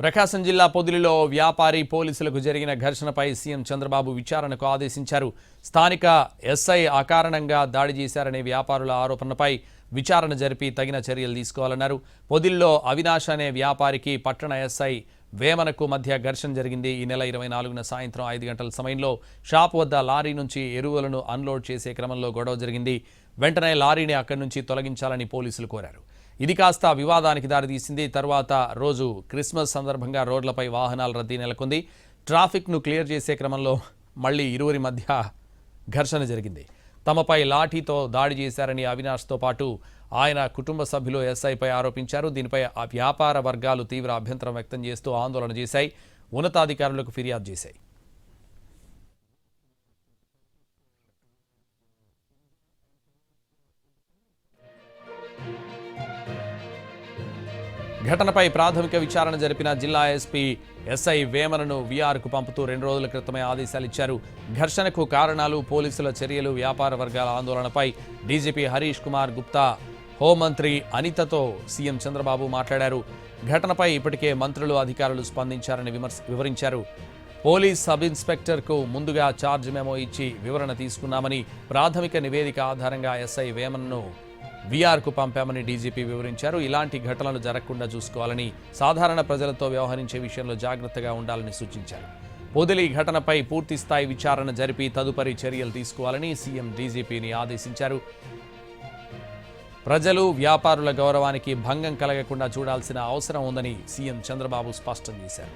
ప్రకాశం జిల్లా పొదిలిలో వ్యాపారి పోలీసులకు జరిగిన ఘర్షణపై సీఎం చంద్రబాబు విచారణకు ఆదేశించారు. స్థానిక ఎస్ఐ అకారణంగా దాడి చేశారనే వ్యాపారుల ఆరోపణపై విచారణ జరిపి తగిన చర్యలు తీసుకోవాలన్నారు. పొదిలిలో అవినాష్ అనే వ్యాపారికి పట్టణ ఎస్ఐ వేమనకు మధ్య ఘర్షణ జరిగింది. ఈ నెల 24న సాయంత్రం 5 గంటల సమయంలో షాప్ వద్ద లారీ నుంచి ఎరువులను అన్లోడ్ చేసే క్రమంలో గొడవ జరిగింది. వెంటనే లారీని అక్కడి నుంచి తొలగించాలని పోలీసులు కోరారు. ఇది కాస్త వివాదానికి దారితీసింది. తర్వాత రోజు క్రిస్మస్ సందర్భంగా రోడ్లపై వాహనాల రద్దీ నెలకొంది. ట్రాఫిక్ను క్లియర్ చేసే క్రమంలో మళ్లీ ఇరువురి మధ్య ఘర్షణ జరిగింది. తమపై లాఠీతో దాడి చేశారని అవినాష్తో పాటు ఆయన కుటుంబ సభ్యులు ఎస్ఐపై ఆరోపించారు. దీనిపై వ్యాపార వర్గాలు తీవ్ర అభ్యంతరం వ్యక్తం చేస్తూ ఆందోళన చేశాయి. ఉన్నతాధికారులకు ఫిర్యాదు చేశాయి. ఘటనపై ప్రాథమిక విచారణ జరిపిన జిల్లా ఎస్పీ ఎస్ఐ వేమనను వీఆర్కు పంపుతూ 2 రోజుల క్రితమే ఆదేశాలు ఇచ్చారు. ఘర్షణకు కారణాలు, పోలీసుల చర్యలు, వ్యాపార వర్గాల ఆందోళనపై డీజీపీ హరీష్ కుమార్ గుప్తా, హోంమంత్రి అనితతో సీఎం చంద్రబాబు మాట్లాడారు. ఘటనపై ఇప్పటికే మంత్రులు, అధికారులు స్పందించారని వివరించారు. పోలీస్ సబ్ ఇన్స్పెక్టర్కు ముందుగా ఛార్జ్ మెమో ఇచ్చి వివరణ తీసుకున్నామని, ప్రాథమిక నివేదిక ఆధారంగా ఎస్ఐ వేమన్ను వీఆర్కు పంపామని డీజీపీ వివరించారు. ఇలాంటి ఘటనలు జరగకుండా చూసుకోవాలని, సాధారణ ప్రజలతో వ్యవహరించే విషయంలో జాగ్రత్తగా ఉండాలని సూచించారు. పొదిలి ఘటనపై పూర్తిస్థాయి విచారణ జరిపి తదుపరి చర్యలు తీసుకోవాలని సీఎం డీజీపీని ఆదేశించారు. ప్రజలు, వ్యాపారుల గౌరవానికి భంగం కలగకుండా చూడాల్సిన అవసరం ఉందని సీఎం చంద్రబాబు స్పష్టం చేశారు.